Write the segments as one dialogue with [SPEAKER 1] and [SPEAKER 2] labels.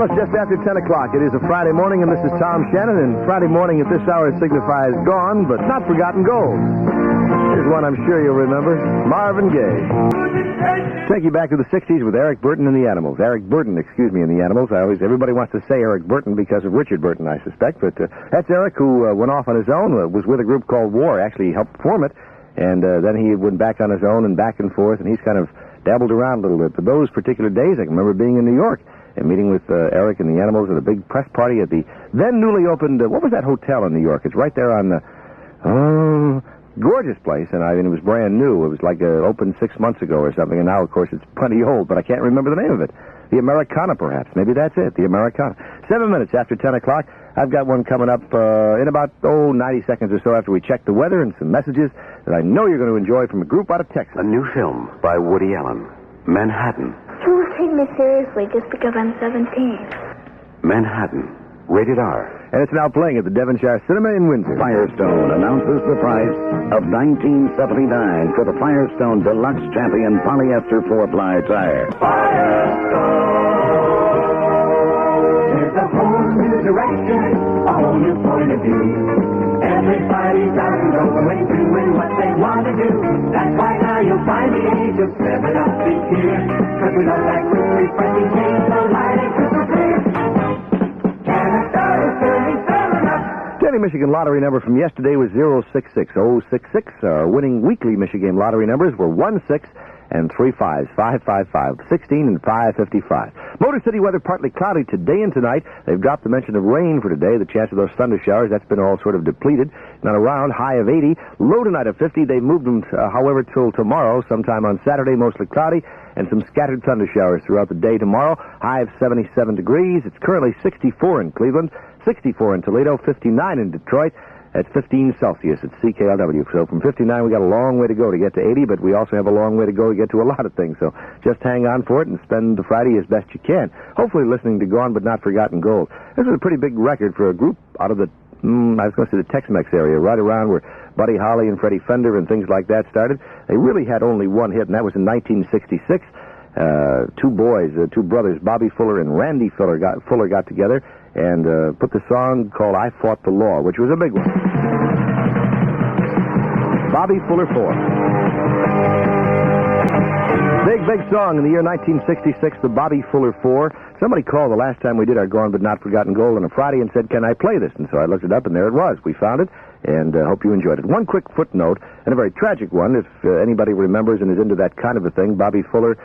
[SPEAKER 1] Well, it's just after 10 o'clock. It is a Friday morning, and this is Tom Shannon, and Friday morning at this hour signifies gone, but not forgotten gold. Here's one I'm sure you'll remember, Marvin Gaye. Take you back to the 60s with Eric Burton and the Animals. Eric Burton, and the Animals. Everybody wants to say Eric Burton because of Richard Burton, I suspect, but that's Eric who went off on his own, was with a group called War, actually helped form it, and then he went back on his own and back and forth, and he's kind of dabbled around a little bit. But those particular days, I can remember being in New York and meeting with Eric and the Animals at a big press party at the then newly opened, what was that hotel in New York? It's right there on the, gorgeous place, and it was brand new. It was like opened 6 months ago or something, and now, of course, it's plenty old, but I can't remember the name of it. The Americana, perhaps. Maybe that's it, the Americana. 7 minutes after 10 o'clock. I've got one coming up in about, 90 seconds or so after we check the weather and some messages that I know you're going to enjoy from a group out of Texas.
[SPEAKER 2] A new film by Woody Allen, Manhattan.
[SPEAKER 3] Don't take me seriously just because I'm 17.
[SPEAKER 2] Manhattan, rated R.
[SPEAKER 1] And it's now playing at the Devonshire Cinema in Windsor.
[SPEAKER 4] Firestone announces the price of $19.79 for the Firestone Deluxe Champion Polyester 4-ply tire.
[SPEAKER 5] Firestone. There's a whole new direction, a whole new point of view. Everybody's out and going, doing what they want to do. That's why now you'll find the age of 7 Up is here. Cause we love that quick, refreshing taste, so light and crystal clear. Canada is turning 7 Up.
[SPEAKER 1] Daily Michigan lottery number from yesterday was 066. Our winning weekly Michigan lottery numbers were 16 and 3 5s, 555, 16 and 555. Motor City weather partly cloudy today and tonight. They've dropped the mention of rain for today. The chance of those thunder showers, that's been all sort of depleted. Not around, high of 80. Low tonight of 50. They've moved them, however, till tomorrow, sometime on Saturday, mostly cloudy, and some scattered thunder showers throughout the day tomorrow. High of 77 degrees. It's currently 64 in Cleveland, 64 in Toledo, 59 in Detroit. That's 15 Celsius at CKLW. So from 59, we got a long way to go to get to 80, but we also have a long way to go to get to a lot of things. So just hang on for it and spend the Friday as best you can. Hopefully listening to Gone But Not Forgotten Gold. This is a pretty big record for a group out of the, I was going to say the Tex-Mex area, right around where Buddy Holly and Freddie Fender and things like that started. They really had only one hit, and that was in 1966. Two brothers, Bobby Fuller and Randy Fuller got together and put the song called I Fought the Law, which was a big one. Bobby Fuller 4. Big song in the year 1966, the Bobby Fuller 4. Somebody called the last time we did our Gone But Not Forgotten Gold on a Friday and said, can I play this? And so I looked it up, and there it was. We found it, and hope you enjoyed it. One quick footnote, and a very tragic one, if anybody remembers and is into that kind of a thing. Bobby Fuller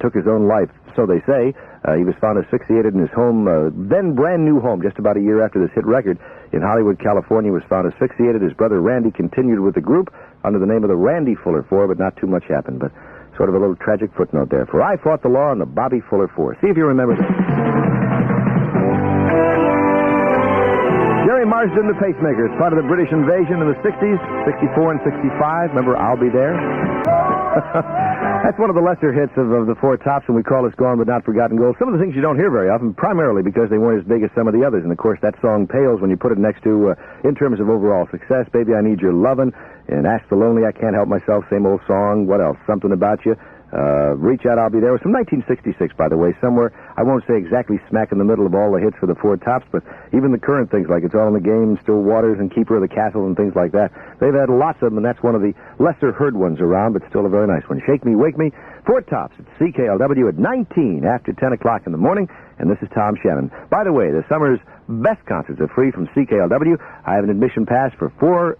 [SPEAKER 1] took his own life, so they say. He was found asphyxiated in his home, then brand new home, just about a year after this hit record in Hollywood, California. Was found asphyxiated. His brother Randy continued with the group under the name of the Randy Fuller 4, but not too much happened. But sort of a little tragic footnote there. For I Fought the Law and the Bobby Fuller 4. See if you remember that. Jerry Marsden, the Pacemakers, part of the British invasion in the 60s, 64 and 65. Remember I'll Be There? That's one of the lesser hits of the Four Tops, and we call this Gone But Not Forgotten Gold. Some of the things you don't hear very often, primarily because they weren't as big as some of the others. And, of course, that song pales when you put it next to, in terms of overall success, Baby, I Need Your Lovin', and Ask the Lonely, I Can't Help Myself, same old song. What else? Something About You. Reach Out, I'll Be There. It was from 1966, by the way, somewhere. I won't say exactly smack in the middle of all the hits for the Four Tops, but even the current things like It's All in the Game, Still Waters, and Keeper of the Castle, and things like that. They've had lots of them, and that's one of the lesser heard ones around, but still a very nice one. Shake Me, Wake Me, Four Tops at CKLW at 19 after 10 o'clock in the morning, and this is Tom Shannon. By the way, the summer's best concerts are free from CKLW. I have an admission pass for four.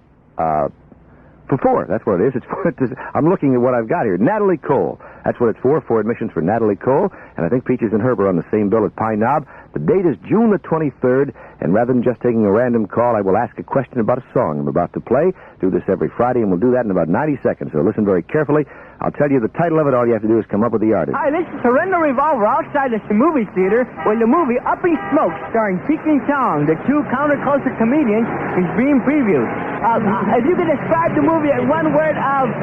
[SPEAKER 1] That's what it is. I'm looking at what I've got here. Natalie Cole. That's what it's for. 4 admissions for Natalie Cole. And I think Peaches and Herb are on the same bill at Pine Knob. The date is June the 23rd. And rather than just taking a random call, I will ask a question about a song I'm about to play. Do this every Friday, and we'll do that in about 90 seconds. So listen very carefully. I'll tell you the title of it. All you have to do is come up with the artist.
[SPEAKER 6] Hi, this is Surrender Revolver outside the movie theater where the movie Up in Smoke, starring Peking Chong, the two counterculture comedians, is being previewed. If you could describe the movie in one word,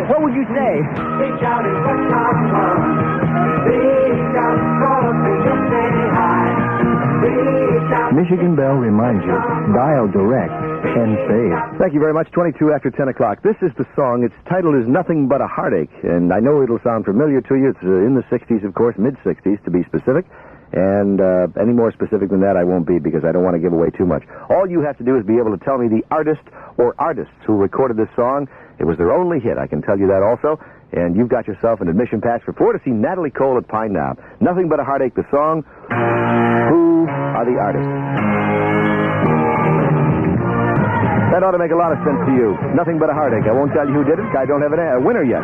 [SPEAKER 6] what would you say?
[SPEAKER 5] Reach out and touch someone. Reach out, call up and just say hi. Reach out.
[SPEAKER 7] Michigan Bell reminds you, dial direct and save.
[SPEAKER 1] Thank you very much. 22 after 10 o'clock. This is the song. Its title is Nothing But a Heartache, and I know it'll sound familiar to you. It's in the 60s, of course, mid-60s to be specific, And any more specific than that, I won't be, because I don't want to give away too much. All you have to do is be able to tell me the artist or artists who recorded this song. It was their only hit, I can tell you that also. And you've got yourself an admission pass for 4 to see Natalie Cole at Pine Knob. Nothing But a Heartache, the song. Who are the artists? That ought to make a lot of sense to you. Nothing But a Heartache. I won't tell you who did it. I don't have a winner yet.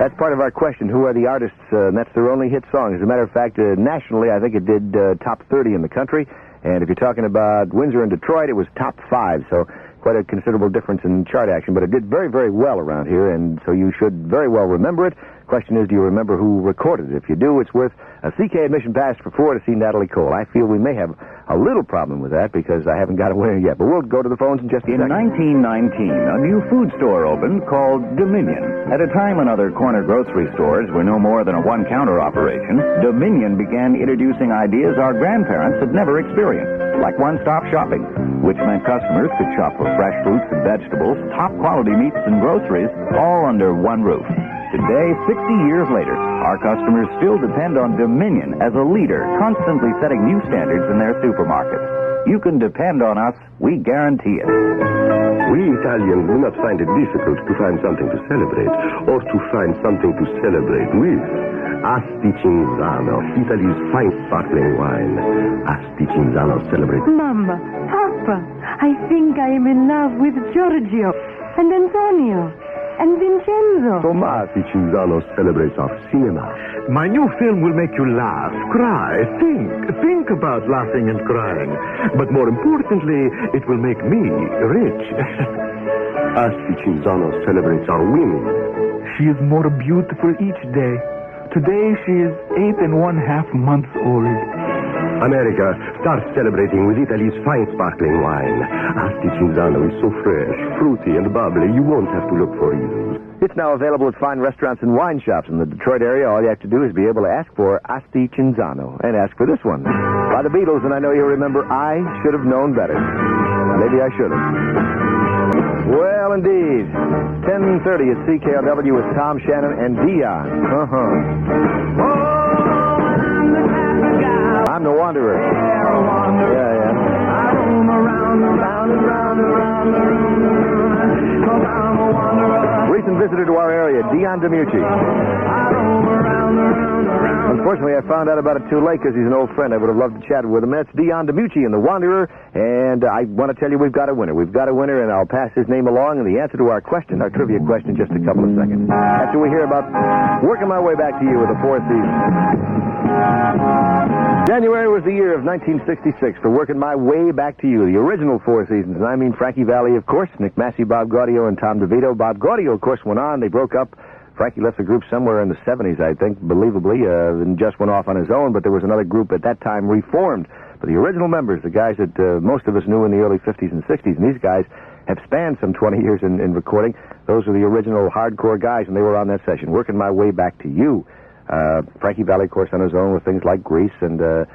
[SPEAKER 1] That's part of our question. Who are the artists? And that's their only hit song. As a matter of fact, nationally, I think it did top 30 in the country. And if you're talking about Windsor and Detroit, it was top 5. So quite a considerable difference in chart action. But it did very, very well around here. And so you should very well remember it. Question is, do you remember who recorded it? If you do, it's worth a CK admission pass for 4 to see Natalie Cole. I feel we may have a little problem with that because I haven't got a winner yet. But we'll go to the phones in just a second.
[SPEAKER 4] In 1919, a new food store opened called Dominion. At a time when other corner grocery stores were no more than a one-counter operation, Dominion began introducing ideas our grandparents had never experienced, like one-stop shopping, which meant customers could shop for fresh fruits and vegetables, top-quality meats and groceries, all under one roof. Today, 60 years later, our customers still depend on Dominion as a leader, constantly setting new standards in their supermarkets. You can depend on us. We guarantee it.
[SPEAKER 8] We Italians do not find it difficult to find something to celebrate, or to find something to celebrate with. Asti Cinzano, Italy's fine sparkling wine. Asti Cinzano celebrates...
[SPEAKER 9] Mama, Papa, I think I am in love with Giorgio and Antonio and Vincenzo.
[SPEAKER 8] Tomasi Cinzano celebrates our cinema.
[SPEAKER 10] My new film will make you laugh, cry, think about laughing and crying. But more importantly, it will make me rich.
[SPEAKER 8] Asti Cinzano celebrates our women.
[SPEAKER 10] She is more beautiful each day. Today she is 8 1/2 months old.
[SPEAKER 8] America, start celebrating with Italy's fine sparkling wine. Asti Cinzano is so fresh, fruity, and bubbly, you won't have to look for reasons.
[SPEAKER 1] It's now available at fine restaurants and wine shops in the Detroit area. All you have to do is be able to ask for Asti Cinzano and ask for this one. By the Beatles, and I know you'll remember, I should have known better. Maybe I should have. Well, indeed. 10:30 at CKLW with Tom, Shannon, and Dion. I'm the Wanderer. Yeah.
[SPEAKER 5] I roam around and round the room. 'Cause I'm a wanderer.
[SPEAKER 1] Recent visitor to our area, Dion DiMucci.
[SPEAKER 5] I roam around and
[SPEAKER 1] Unfortunately, I found out about it too late because he's an old friend. I would have loved to chat with him. That's Dion DiMucci in The Wanderer, and I want to tell you we've got a winner. We've got a winner, and I'll pass his name along and the answer to our question, our trivia question, in just a couple of seconds. After we hear about working my way back to you with the Four Seasons. January was the year of 1966 for Working My Way Back to You, the original Four Seasons. And I mean Frankie Valli, of course, Nick Massey, Bob Gaudio, and Tom DeVito. Bob Gaudio, of course, went on. They broke up. Frankie left the group somewhere in the 70s, I think, believably, and just went off on his own. But there was another group at that time reformed. But the original members, the guys that most of us knew in the early 50s and 60s, and these guys have spanned some 20 years in recording. Those were the original hardcore guys, and they were on that session. Working My Way Back to You. Frankie Valli, of course, on his own with things like Grease and, the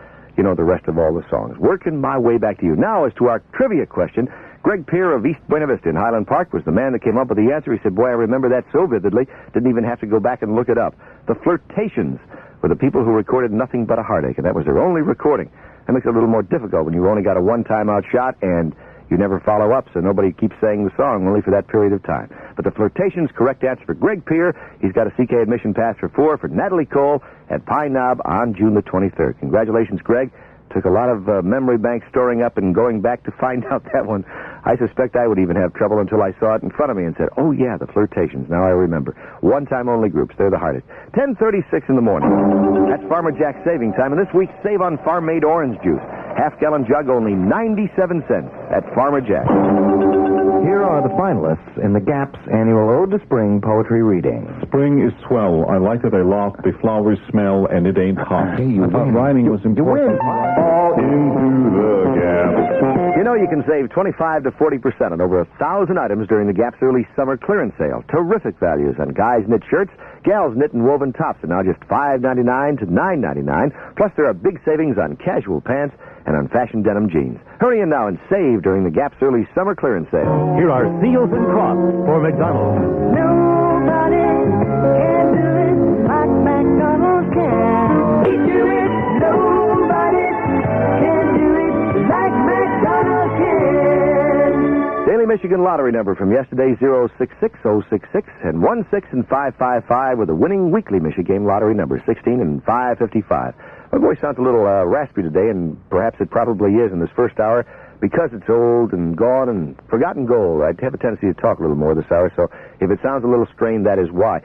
[SPEAKER 1] rest of all the songs. Working My Way Back to You. Now, as to our trivia question, Greg Peer of East Buena Vista in Highland Park was the man that came up with the answer. He said, boy, I remember that so vividly, didn't even have to go back and look it up. The Flirtations were the people who recorded Nothing But a Heartache, and that was their only recording. That makes it a little more difficult when you've only got a one-time-out shot and you never follow up, so nobody keeps saying the song only for that period of time. But the Flirtations, correct answer for Greg Peer. He's got a CK admission pass for 4 for Natalie Cole at Pine Knob on June the 23rd. Congratulations, Greg. Took a lot of memory bank storing up and going back to find out that one. I suspect I would even have trouble until I saw it in front of me and said, oh, yeah, the Flirtations. Now I remember. One-time only groups. They're the hardest. 10:36 in the morning. That's Farmer Jack's saving time. And this week, save on farm-made orange juice. Half-gallon jug, only 97 cents at Farmer Jack.
[SPEAKER 7] Here are the finalists in the Gap's annual Ode to Spring poetry reading.
[SPEAKER 11] Spring is swell. I like it a lot. The flowers smell, and it ain't hot.
[SPEAKER 7] Hey, you
[SPEAKER 11] I thought writing was important. All into the Gap.
[SPEAKER 1] You know you can save 25 to 40% on over 1,000 items during the Gap's early summer clearance sale. Terrific values on guys' knit shirts. Gals' knit and woven tops are now just $5.99 to $9.99. Plus, there are big savings on casual pants and on fashion denim jeans. Hurry in now and save during the Gap's early summer clearance sale.
[SPEAKER 7] Here are Seals and Crofts for McDonald's.
[SPEAKER 9] Nobody can do it like McDonald's can. We do it. Nobody
[SPEAKER 1] Michigan lottery number from yesterday, 066066, and 16 and 555 with the winning weekly Michigan lottery number, 16 and 555. My voice sounds a little raspy today, and perhaps it probably is in this first hour because it's old and gone and forgotten gold. I have a tendency to talk a little more this hour, so if it sounds a little strained, that is why.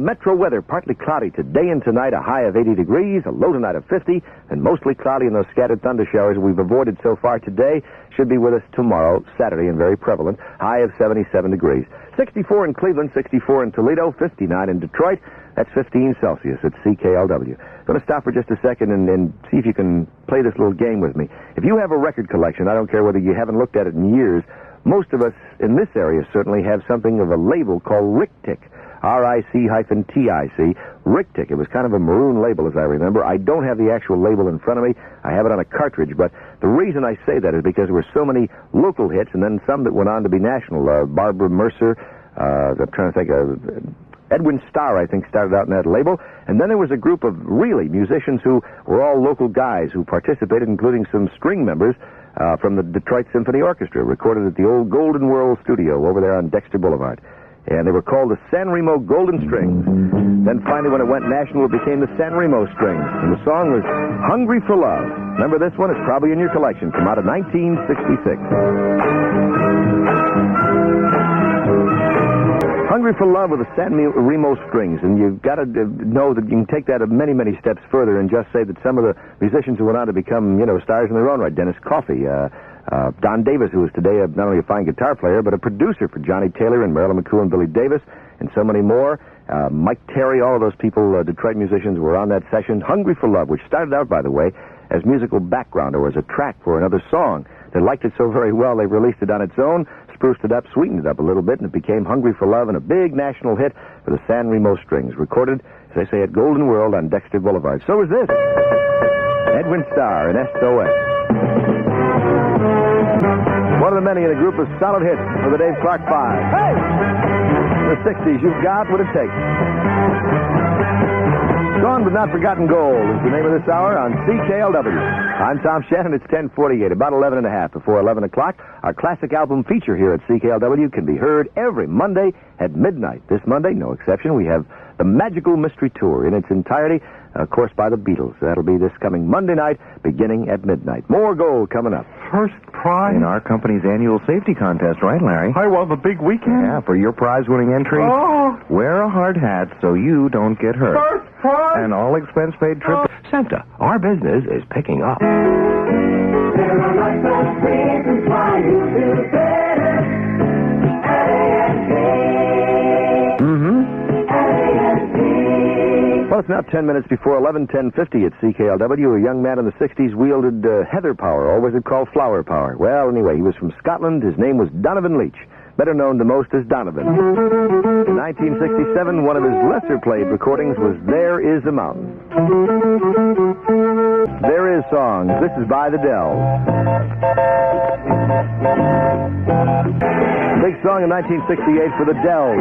[SPEAKER 1] Metro weather, partly cloudy today and tonight, a high of 80 degrees, a low tonight of 50, and mostly cloudy, and those scattered thunder showers we've avoided so far today should be with us tomorrow, Saturday, and very prevalent, high of 77 degrees. 64 in Cleveland, 64 in Toledo, 59 in Detroit. That's 15 Celsius at CKLW. Going to stop for just a second and see if you can play this little game with me. If you have a record collection, I don't care whether you haven't looked at it in years, most of us in this area certainly have something of a label called RIC-TIC. RIC-TIC. RIC-TIC. It was kind of a maroon label, as I remember. I don't have the actual label in front of me. I have it on a cartridge, but the reason I say that is because there were so many local hits and then some that went on to be national. Barbara Mercer, I'm trying to think of... Edwin Starr, I think, started out in that label. And then there was a group of really musicians who were all local guys who participated, including some string members from the Detroit Symphony Orchestra, recorded at the old Golden World Studio over there on Dexter Boulevard. And they were called the San Remo Golden Strings. Then finally, when it went national, it became the San Remo Strings. And the song was Hungry for Love. Remember this one? It's probably in your collection from out of 1966. Hungry for Love with the San Remo Strings. And you've got to know that you can take that many, many steps further and just say that some of the musicians who went on to become, stars in their own right, Dennis Coffey, Don Davis, who is today not only a fine guitar player, but a producer for Johnny Taylor and Marilyn McCoo and Billy Davis, and so many more. Mike Terry, all of those people, Detroit musicians, were on that session. Hungry for Love, which started out, by the way, as musical background or as a track for another song. They liked it so very well, they released it on its own, spruced it up, sweetened it up a little bit, and it became Hungry for Love and a big national hit for the San Remo Strings, recorded, as they say, at Golden World on Dexter Boulevard. So is this. Edwin Starr and SOS. One of the many in a group of solid hits for the Dave Clark Five. Hey! The 60s, you've got what it takes. Gone but Not Forgotten Gold is the name of this hour on CKLW. I'm Tom Shannon. It's 10:48, about 11 and a half before 11 o'clock. Our classic album feature here at CKLW can be heard every Monday at midnight. This Monday, no exception, we have the Magical Mystery Tour in its entirety, of course, by the Beatles. That'll be this coming Monday night, beginning at midnight. More gold coming up.
[SPEAKER 11] First prize?
[SPEAKER 7] In our company's annual safety contest, right, Larry?
[SPEAKER 11] I won the big weekend.
[SPEAKER 7] Yeah, for your prize-winning entry, wear a hard hat so you don't get hurt.
[SPEAKER 11] First prize?
[SPEAKER 7] An all-expense-paid trip.
[SPEAKER 2] Santa, our business is picking up.
[SPEAKER 5] There are lots of reasons why you do better.
[SPEAKER 1] Well, it's now 10 minutes before 11, 10:50 at CKLW. A young man in the 60s wielded heather power, or was it called flower power? Well, anyway, he was from Scotland. His name was Donovan Leitch, better known to most as Donovan. In 1967, one of his lesser-played recordings was There Is a Mountain. There Is Songs. This is by the Dells. Big song in 1968 for the Dells.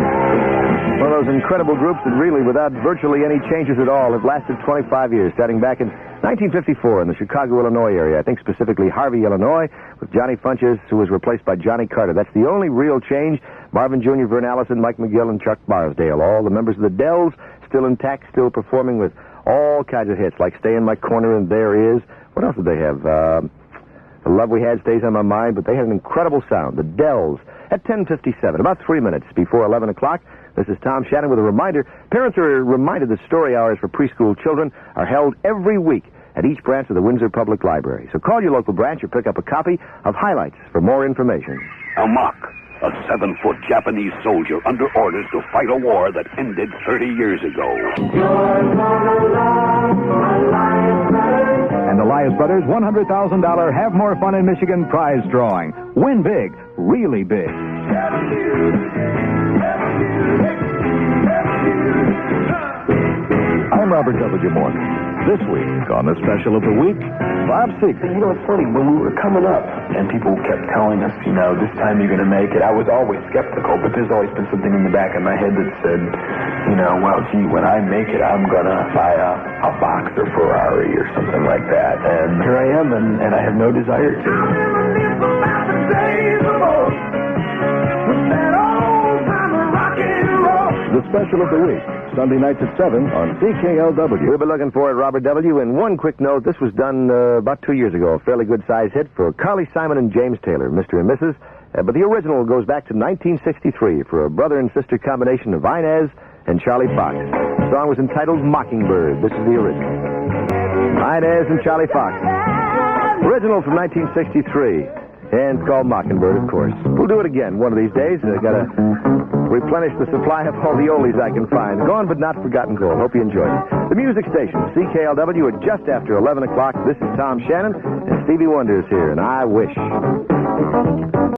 [SPEAKER 1] One of those incredible groups that really, without virtually any changes at all, have lasted 25 years, starting back in 1954 in the Chicago, Illinois area. I think specifically Harvey, Illinois, with Johnny Funches, who was replaced by Johnny Carter. That's the only real change. Marvin Jr., Vern Allison, Mike McGill, and Chuck Barsdale. All the members of the Dells still intact, still performing with all kinds of hits, like Stay in My Corner and There Is. What else did they have? The Love We Had Stays on My Mind, but they had an incredible sound. The Dells at 10:57, about 3 minutes before 11 o'clock. This is Tom Shannon with a reminder. Parents are reminded that story hours for preschool children are held every week at each branch of the Windsor Public Library. So call your local branch or pick up a copy of Highlights for more information.
[SPEAKER 12] A mock, a 7-foot Japanese soldier under orders to fight a war that ended 30 years ago.
[SPEAKER 4] And the Elias Brothers $100,000 Have More Fun in Michigan prize drawing. Win big, really big. I'm Robert W. Morgan. This week on the special of the week, Bob Seger.
[SPEAKER 13] You know, it's funny, when we were coming up and people kept telling us, this time you're going to make it, I was always skeptical, but there's always been something in the back of my head that said, well, gee, when I make it, I'm going to buy a Boxer Ferrari or something like that. And here I am, and I have no desire to.
[SPEAKER 11] special of the week, Sunday nights at 7 on CKLW.
[SPEAKER 1] We'll be looking for it, Robert W. And one quick note, this was done about 2 years ago, a fairly good-sized hit for Carly Simon and James Taylor, Mr. and Mrs., but the original goes back to 1963 for a brother and sister combination of Inez and Charlie Fox. The song was entitled Mockingbird. This is the original. Inez and Charlie Fox. Original from 1963. And it's called Mockingbird, of course. We'll do it again one of these days. I've got to replenish the supply of all the oldies I can find. Gone but not forgotten gold. Hope you enjoyed it. The music station, CKLW, at just after 11 o'clock. This is Tom Shannon, and Stevie Wonder is here, and I wish.